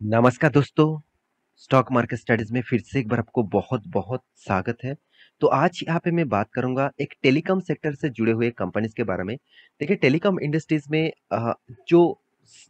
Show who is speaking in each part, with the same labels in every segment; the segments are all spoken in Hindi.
Speaker 1: नमस्कार दोस्तों, स्टॉक मार्केट स्टडीज़ में फिर से एक बार आपको बहुत-बहुत स्वागत है। तो आज यहाँ पे मैं बात करूँगा एक टेलीकॉम सेक्टर से जुड़े हुए कंपनीज़ के बारे में। देखिए टेलीकॉम इंडस्ट्रीज़ में जो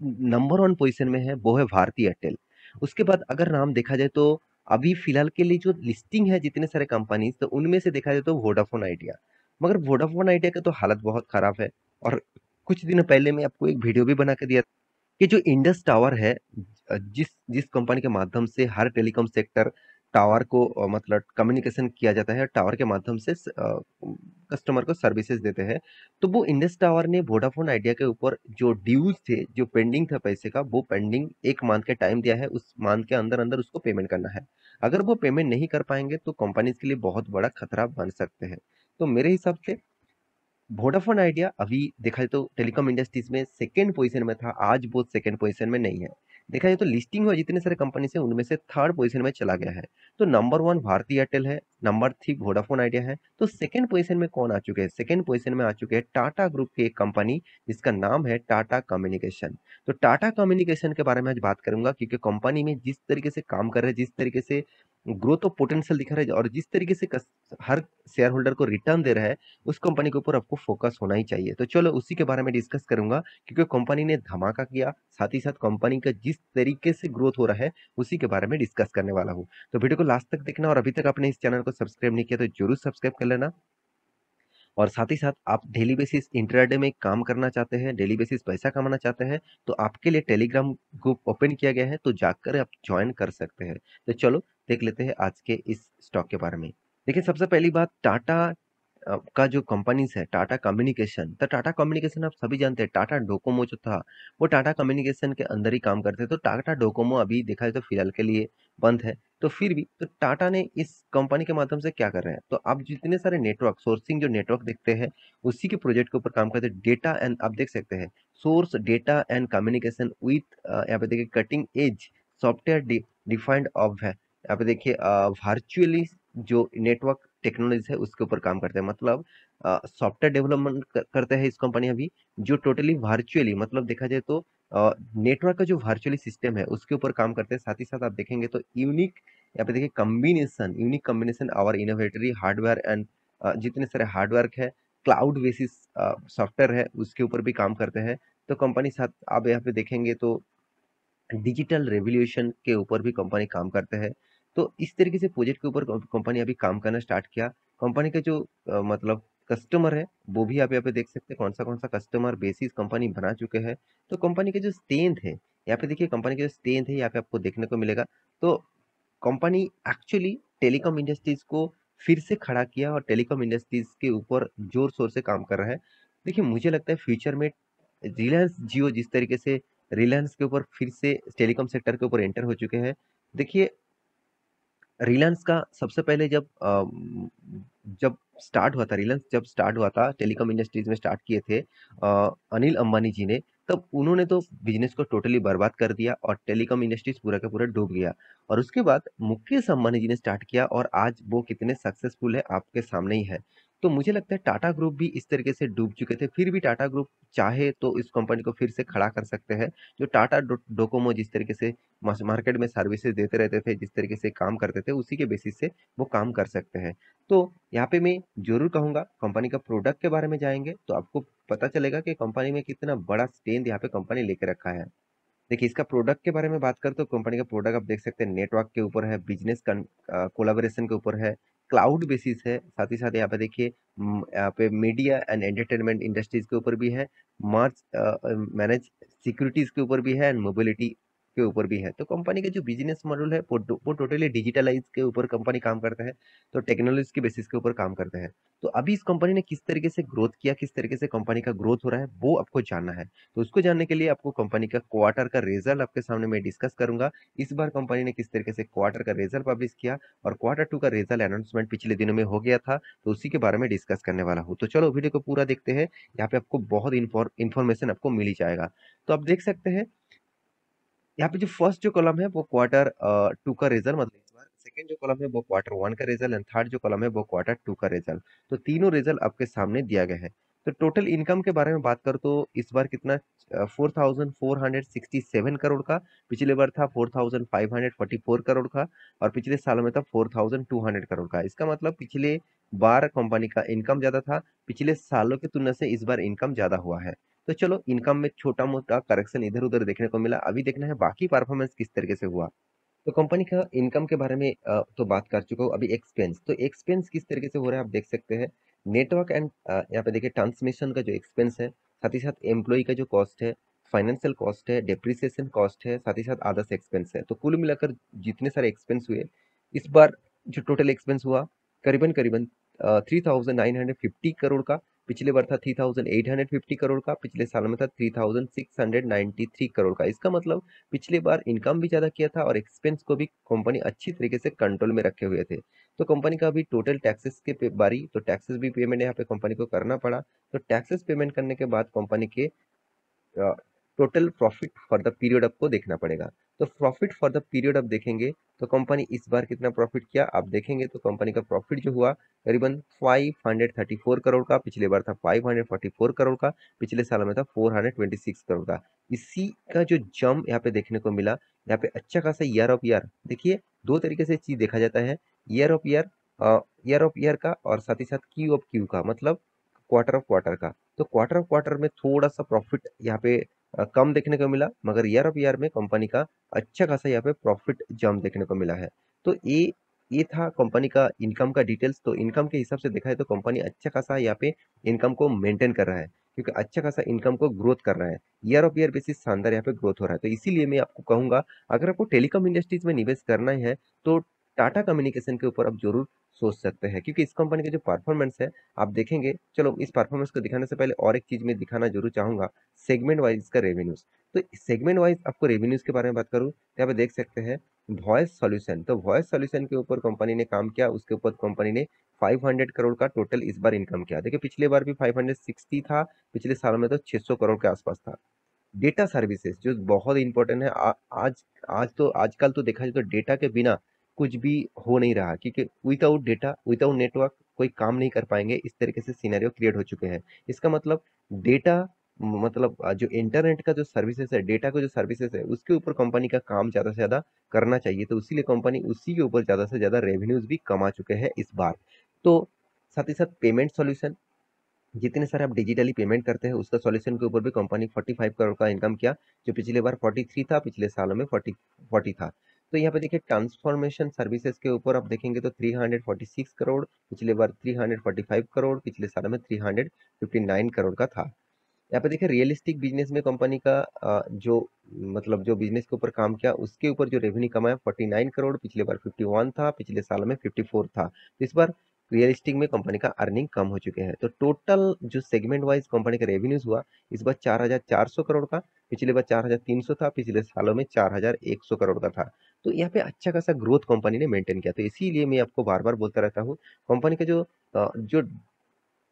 Speaker 1: नंबर 1 पोज़ीशन में है वो है भारती एयरटेल। उसके बाद अगर नाम देखा जाए तो अभी फ़िलहाल के लिए जो लिस्टिंग है जितने सारे कंपनीज़ तो उनमें से देखा जाए तो वोडाफ़ोन आइडिया। मगर वोडाफ़ोन आइडिया का तो हालत बहुत ख़राब है और कुछ दिन पहले मैं आपको एक वीडियो भी बना के दिया कि जो इंडस टावर है जिस जिस कंपनी के माध्यम से हर टेलीकॉम सेक्टर टावर को मतलब कम्युनिकेशन किया जाता है टावर के माध्यम से कस्टमर को सर्विसेज देते हैं। तो वो इंडस टावर ने वोडाफोन आइडिया के ऊपर जो ड्यूज थे जो पेंडिंग था पैसे का वो पेंडिंग 1 मंथ के टाइम दिया है, उस मंथ के अंदर अंदर उसको पेमेंट करना है। अगर वो पेमेंट नहीं कर पाएंगे तो कंपनीज के लिए बहुत बड़ा खतरा बन सकते हैं। तो मेरे हिसाब से वोडाफोन आइडिया अभी देखा जाए तो टेलीकॉम इंडस्ट्रीज में सेकंड पोजीशन में था, आज वो सेकंड पोजीशन में नहीं है। देखा जाए तो लिस्टिंग हुआ जितने सारे कंपनी से उनमें से थर्ड पोजीशन में चला गया है। तो नंबर 1 भारती एयरटेल है, नंबर 3 वोडाफोन आइडिया है। तो सेकंड पोजीशन में कौन आ चुके हैं? सेकंड पोजीशन में आ चुके हैं टाटा ग्रुप की एक कंपनी जिसका नाम है टाटा कम्युनिकेशन। तो टाटा कम्युनिकेशन के बारे में आज बात करूंगा क्योंकि कंपनी में जिस तरीके से काम कर रहे हैं, जिस तरीके से ग्रोथ ऑफ पोटेंशियल दिखा रहे हैं और जिस तरीके से हर शेयर होल्डर को रिटर्न दे रहा है उस कंपनी के ऊपर आपको फोकस होना ही चाहिए। तो चलो उसी के बारे में डिस्कस करूंगा क्योंकि कंपनी ने धमाका किया, साथ ही साथ कंपनी का जिस तरीके से ग्रोथ हो रहा है उसी के बारे में डिस्कस करने वाला हूँ। तो वीडियो को लास्ट तक देखना और अभी तक आपने इस चैनल को सब्सक्राइब नहीं किया तो जरूर सब्सक्राइब कर लेना। और साथ ही साथ आप डेली बेसिस इंट्राडे में काम करना चाहते हैं, डेली बेसिस पैसा कमाना चाहते हैं, तो आपके लिए टेलीग्राम ग्रुप ओपन किया गया है, तो जाकर आप ज्वाइन कर सकते हैं। तो चलो देख लेते हैं आज के इस स्टॉक के बारे में। देखिए सबसे पहली बात टाटा का जो कंपनीज है टाटा कम्युनिकेशन, तो टाटा कम्युनिकेशन आप सभी जानते हैं टाटा डोकोमो जो था वो टाटा कम्युनिकेशन के अंदर ही काम करते हैं। तो टाटा डोकोमो अभी देखा जाए तो फिलहाल के लिए बंद है। तो फिर भी तो टाटा ने इस कंपनी के माध्यम से क्या कर रहे हैं, तो आप जितने सारे नेटवर्क सोर्सिंग जो नेटवर्क देखते हैं उसी के प्रोजेक्ट के ऊपर काम करते हैं। डेटा एंड आप देख सकते हैं source data and communication with यहाँ पे देखिए cutting edge software defined of है। यहाँ पे देखिए वर्चुअली जो नेटवर्क टेक्नोलॉजी है उसके ऊपर काम करते हैं, मतलब सॉफ्टवेयर डेवलपमेंट करते हैं इस कंपनी अभी जो टोटली वर्चुअली मतलब देखा जाए तो नेटवर्क का जो वर्चुअली सिस्टम है उसके ऊपर काम करते हैं। साथ ही साथ आप देखेंगे तो यूनिक यहाँ पे देखिए यूनिक कॉम्बिनेशन और इनोवेटरी हार्डवेयर एंड जितने सारे हार्डवेयर है क्लाउड बेसिस सॉफ्टवेयर है उसके ऊपर भी काम करते हैं। तो कंपनी साथ आप यहाँ पे देखेंगे तो डिजिटल रेवोल्यूशन के ऊपर भी कंपनी काम करते हैं। तो इस तरीके से प्रोजेक्ट के ऊपर कंपनी अभी काम करना स्टार्ट किया। कंपनी के जो मतलब कस्टमर है वो भी आप यहाँ पे देख सकते हैं कौन सा कस्टमर बेसिस कंपनी बना चुके हैं। तो कंपनी के जो स्ट्रेंथ है यहाँ पे देखिए कंपनी के जो स्ट्रेंथ है यहाँ पे आपको देखने को मिलेगा। तो कंपनी एक्चुअली टेलीकॉम इंडस्ट्रीज को फिर से खड़ा किया और टेलीकॉम इंडस्ट्रीज के ऊपर जोर शोर से काम कर रहा है। देखिए मुझे लगता है फ्यूचर में रिलायंस जियो जिस तरीके से रिलायंस के ऊपर फिर से टेलीकॉम सेक्टर के ऊपर एंटर हो चुके हैं। देखिए रिलायंस का सबसे पहले जब स्टार्ट हुआ था रिलायंस जब स्टार्ट हुआ था टेलीकॉम इंडस्ट्रीज में स्टार्ट किए थे अनिल अंबानी जी ने, तब उन्होंने तो बिजनेस को टोटली बर्बाद कर दिया और टेलीकॉम इंडस्ट्रीज पूरा का पूरा डूब गया। और उसके बाद मुकेश अंबानी जी ने स्टार्ट किया और आज वो कितने सक्सेसफुल है आपके सामने ही है। तो मुझे लगता है टाटा ग्रुप भी इस तरीके से डूब चुके थे, फिर भी टाटा ग्रुप चाहे तो इस कंपनी को फिर से खड़ा कर सकते हैं। जो टाटा डोकोमो जिस तरीके से मार्केट में सर्विसेज देते रहते थे, जिस तरीके से काम करते थे, उसी के बेसिस से वो काम कर सकते हैं। तो यहाँ पे मैं जरूर कहूंगा कंपनी का प्रोडक्ट के बारे में जाएंगे तो आपको पता चलेगा कि कंपनी में कितना बड़ा स्ट्रेंथ यहाँ पे कंपनी लेके रखा है। देखिए इसका प्रोडक्ट के बारे में बात करें तो कंपनी का प्रोडक्ट आप देख सकते हैं नेटवर्क के ऊपर है, बिजनेस कोलाबोरेशन के ऊपर है, क्लाउड बेसिस है। साथ ही साथ यहाँ पे देखिए यहाँ पे मीडिया एंड एंटरटेनमेंट इंडस्ट्रीज के ऊपर भी है, मार्च मैनेज सिक्योरिटीज के ऊपर भी है एंड मोबिलिटी के ऊपर भी है। तो कंपनी का जो बिजनेस मॉडल है वो टोटली डिजिटलाइज के ऊपर कंपनी काम करता है, तो टेक्नोलॉजी के बेसिस के ऊपर काम करते हैं। तो अभी इस कंपनी ने किस तरीके से ग्रोथ किया, किस तरीके से कंपनी का ग्रोथ हो रहा है वो आपको जानना है। तो उसको जानने के लिए आपको कंपनी का क्वार्टर का रिजल्ट आपके सामने मैं डिस्कस करूंगा। इस बार कंपनी ने किस तरीके से क्वार्टर का रिजल्ट पब्लिश किया और क्वार्टर 2 का रिजल्ट अनाउंसमेंट पिछले दिनों में हो गया था, तो उसी के बारे में डिस्कस करने वाला हूँ। तो चलो वीडियो को पूरा देखते हैं, यहाँ पे आपको बहुत इंफॉर्मेशन आपको मिल ही जाएगा। तो आप देख सकते हैं यहाँ पे जो फर्स्ट जो कॉलम है वो क्वार्टर 2 का रिजल्ट, मतलब इस बार सेकंड जो कॉलम है वो क्वार्टर 1 का रिजल्ट एंड थर्ड जो कॉलम है वो क्वार्टर 2 का रिजल्ट। तो तीनों रिजल्ट आपके सामने दिया गया है। तो टोटल इनकम के बारे में बात करूँ तो इस बार कितना 4,467 करोड़ का, पिछले बार था 4,544 करोड़ का, और पिछले साल में था 4,200 करोड़ का। इसका मतलब पिछले बार कंपनी का इनकम ज्यादा था, पिछले सालों की तुलना से इस बार इनकम ज्यादा हुआ है। तो चलो इनकम में छोटा मोटा करेक्शन इधर उधर देखने को मिला, अभी देखना है बाकी परफॉर्मेंस किस तरीके से हुआ। तो कंपनी का इनकम के बारे में तो बात कर चुका हूँ। अभी एक्सपेंस, तो एक्सपेंस किस तरीके से हो रहा है आप देख सकते हैं। नेटवर्क एंड यहाँ पे देखिए ट्रांसमिशन का जो एक्सपेंस है, साथ ही साथ एम्प्लॉय का जो कॉस्ट है, फाइनेंशियल कॉस्ट है, डेप्रिसिएशन कॉस्ट है, साथ ही साथ अदर्स एक्सपेंस है। तो कुल मिलाकर जितने सारे एक्सपेंस हुए इस बार, जो टोटल एक्सपेंस हुआ करीबन करीबन 3,950 करोड़ का, पिछले बार था 3,850 करोड़ का, पिछले साल में था 3,693 करोड़ का। इसका मतलब पिछले बार इनकम भी ज्यादा किया था और एक्सपेंस को भी कंपनी अच्छी तरीके से कंट्रोल में रखे हुए थे। तो कंपनी का अभी टोटल टैक्सेस के बारी, तो टैक्सेस भी पेमेंट यहाँ पे कंपनी को करना पड़ा। तो टैक्सेस पेमेंट करने के बाद कंपनी के total profit for the period आपको देखना पड़ेगा। तो प्रॉफिट फॉर द पीरियड आप देखेंगे तो कंपनी इस बार कितना प्रॉफिट किया आप देखेंगे, तो कंपनी का प्रॉफिट जो हुआ करीबन 534 करोड़ का, पिछले बार था 544 करोड़ का, पिछले साल में था 426 करोड़ का। इसी का जो जंप यहाँ पे देखने को मिला, यहाँ पे अच्छा खासा ईयर ऑफ ईयर, देखिए दो तरीके से चीज देखा जाता है, year of year, year of year का, और साथ ही साथ क्यू ऑफ क्यू का, मतलब क्वार्टर ऑफ क्वार्टर का। तो क्वार्टर ऑफ क्वार्टर में थोड़ा सा प्रॉफिट यहाँ पे कम देखने को मिला, मगर ईयर ऑफ ईयर में कंपनी का अच्छा खासा यहाँ पे प्रॉफिट जंप देखने को मिला है। तो ये था कंपनी का इनकम का डिटेल्स। तो इनकम के हिसाब से देखा है तो कंपनी अच्छा खासा यहाँ पे इनकम को मेंटेन कर रहा है, क्योंकि अच्छा खासा इनकम को ग्रोथ कर रहा है, ईयर ऑफ ईयर बेसिस शानदार यहाँ पे ग्रोथ हो रहा है। तो इसीलिए मैं आपको कहूंगा, अगर आपको टेलीकॉम इंडस्ट्रीज में निवेश करना है तो टाटा कम्युनिकेशन के ऊपर आप जरूर सोच सकते हैं, क्योंकि इस कंपनी का जो परफॉर्मेंस है आप देखेंगे। चलो इस परफॉर्मेंस को दिखाने से पहले और एक चीज मैं दिखाना जरूर चाहूंगा, सेगमेंट वाइज इसका रेवेन्यूज। तो सेगमेंट वाइज आपको रेवेन्यूज के बारे में बात करूं तो यहाँ पे देख सकते हैं वॉइस सॉल्यूशन। तो वॉइस सॉल्यूशन के ऊपर कंपनी ने काम किया, उसके ऊपर कंपनी ने 500 करोड़ का टोटल इस बार इनकम किया। देखिए पिछले बार भी 560 था, पिछले साल में तो 600 करोड़ के आसपास था। डेटा सर्विसेज जो बहुत इंपॉर्टेंट है, आज आज तो आजकल तो देखा जाए तो डेटा के बिना कुछ भी हो नहीं रहा, क्योंकि विदाउट डेटा विदाउट नेटवर्क कोई काम नहीं कर पाएंगे, इस तरीके से सिनेरियो क्रिएट हो चुके हैं। इसका मतलब डेटा, मतलब जो इंटरनेट का जो सर्विसेज है, डेटा का जो सर्विसेज है, उसके ऊपर कंपनी का काम ज्यादा से ज्यादा करना चाहिए। तो इसीलिए कंपनी उसी के ऊपर ज्यादा से ज्यादा रेवेन्यूज भी कमा चुके हैं इस बार। तो साथ ही साथ पेमेंट सॉल्यूशन, जितने सारे आप डिजिटली पेमेंट करते हैं उसका सॉल्यूशन के ऊपर भी कंपनी 45 करोड़ का इनकम किया, जो पिछले बार 43 था, पिछले सालों में 40 था। तो यहाँ पे देखिए ट्रांसफॉर्मेशन सर्विसेज के ऊपर आप देखेंगे तो 346 करोड़, पिछले बार 345 करोड़, पिछले साल में 359 करोड़ का था। यहाँ पे देखिए रियलिस्टिक बिजनेस में कंपनी का जो मतलब जो बिजनेस के ऊपर काम किया उसके ऊपर जो रेवेन्यू कमाया 49 करोड़, पिछले बार 51 था, पिछले साल में 54 था। तो इस बार रियलिस्टिक में कंपनी का अर्निंग कम हो चुके हैं। तो टोटल जो सेगमेंट वाइज कंपनी का रेवेन्यूज हुआ इस बार 4,400 करोड़ का, पिछले बार 4,300 था, पिछले सालों में 4,100 करोड़ का था। तो यहाँ पे अच्छा खासा ग्रोथ कंपनी ने मेंटेन किया। तो इसीलिए मैं आपको बार बार बोलता रहता हूँ, कंपनी का जो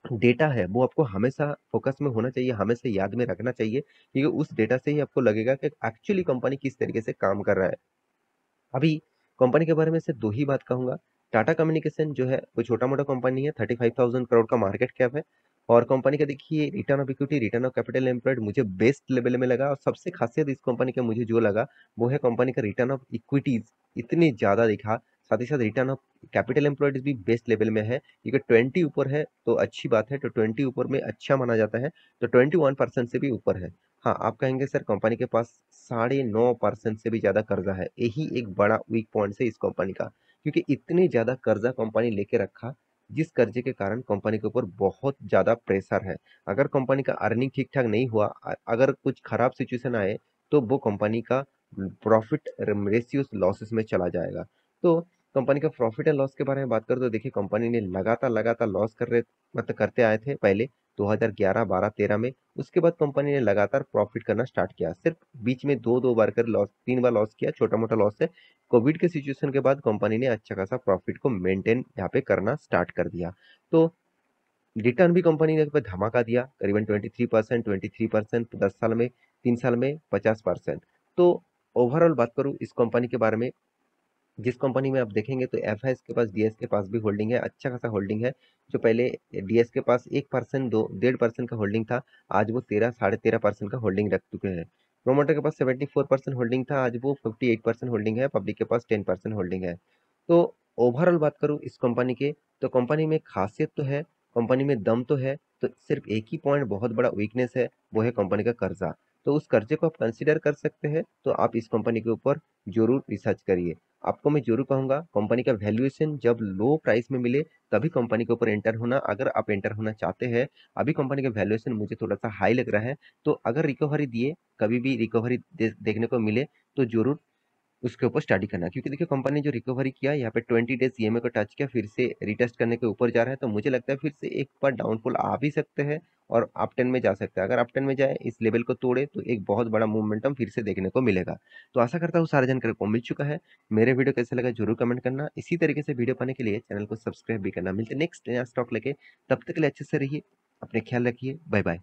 Speaker 1: डेटा है वो आपको हमेशा फोकस में होना चाहिए, हमेशा याद में रखना चाहिए, क्योंकि उस डेटा से ही आपको लगेगा कि एक्चुअली कंपनी किस तरीके से काम कर रहा है। अभी कंपनी के बारे में सिर्फ दो ही बात कहूंगा। टाटा कम्युनिकेशन जो है कोई छोटा मोटा कंपनी है, 35,000 करोड़ का मार्केट कैप है। और कंपनी का देखिए return of equity, return of capital employed मुझे बेस्ट लेवल में लगा, और सबसे खासियत इस कंपनी का मुझे जो लगा वो है कंपनी का रिटर्न ऑफ इक्विटीज इतनी ज्यादा दिखा, साथ ही साथ रिटर्न ऑफ कैपिटल एम्प्लॉयड भी बेस्ट लेवल में है, क्योंकि 20 ऊपर है तो अच्छी बात है, तो 20 ऊपर में अच्छा माना जाता है, तो 21% से भी ऊपर है। हाँ आप कहेंगे सर कंपनी के पास 9.5% से भी ज्यादा कर्जा है, यही एक बड़ा वीक पॉइंट है इस कंपनी का, क्योंकि इतने ज्यादा कर्जा कंपनी लेके रखा, जिस कर्जे के कारण कंपनी के ऊपर बहुत ज्यादा प्रेशर है। अगर कंपनी का अर्निंग ठीक ठाक नहीं हुआ, अगर कुछ खराब सिचुएशन आए, तो वो कंपनी का प्रॉफिट रेशियो लॉसेस में चला जाएगा। तो कंपनी का प्रॉफिट एंड लॉस के बारे में बात करें तो देखिए कंपनी ने लगातार लगातार लॉस कर रहे, मतलब करते आए थे पहले 2011 12 13 में। उसके बाद कंपनी ने लगातार प्रॉफिट करना स्टार्ट किया, सिर्फ बीच में दो दो बार कर लॉस, 3 बार लॉस किया, छोटा मोटा लॉस है। कोविड के सिचुएशन के बाद कंपनी ने अच्छा खासा प्रॉफिट को मेंटेन यहाँ पे करना स्टार्ट कर दिया। तो रिटर्न भी कंपनी ने पे धमाका दिया, करीबन 23%, 23% 10 साल में, 3 साल में 50%। तो ओवरऑल बात करूं इस कंपनी के बारे में, जिस कंपनी में आप देखेंगे तो एफआईएस के पास, डीएस के पास भी होल्डिंग है, अच्छा खासा होल्डिंग है। जो पहले डीएस के पास 1%, 1.5% का होल्डिंग था, आज वो 13, 13.5% का होल्डिंग रख चुके हैं। प्रोमोटर के पास 74% होल्डिंग था, आज वो 58% होल्डिंग है। पब्लिक के पास 10% होल्डिंग है। तो ओवरऑल बात करूँ इस कंपनी के, तो कंपनी में खासियत तो है, कंपनी में दम तो है, तो सिर्फ एक ही पॉइंट बहुत बड़ा वीकनेस है, वो है कंपनी का कर्जा। तो उस कर्जे को आप कंसिडर कर सकते हैं, तो आप इस कंपनी के ऊपर जरूर रिसर्च करिए। आपको मैं जरूर कहूंगा कंपनी का वैल्यूएशन जब लो प्राइस में मिले तभी कंपनी के ऊपर एंटर होना। अगर आप एंटर होना चाहते हैं, अभी कंपनी का वैल्यूएशन मुझे थोड़ा सा हाई लग रहा है, तो अगर रिकवरी दिए, कभी भी रिकवरी देखने को मिले, तो जरूर उसके ऊपर स्टडी करना। क्योंकि देखिए कंपनी ने जो रिकवरी किया यहाँ पे 20 डेज ईएमए को टच किया, फिर से रिटेस्ट करने के ऊपर जा रहा है, तो मुझे लगता है फिर से एक बार डाउनफॉल आ भी सकते हैं और अप टेन में जा सकता है। अगर अप टेन में जाए, इस लेवल को तोड़े, तो एक बहुत बड़ा मूवमेंटम फिर से देखने को मिलेगा। तो आशा करता हूँ सारा जानकारी को मिल चुका है। मेरे वीडियो कैसे लगा जरूर कमेंट करना। इसी तरीके से वीडियो पाने के लिए चैनल को सब्सक्राइब भी करना। मिलते नेक्स्ट नया स्टॉक लेके, तब तक के लिए अच्छे से रहिए, अपने ख्याल रखिए, बाय बाय।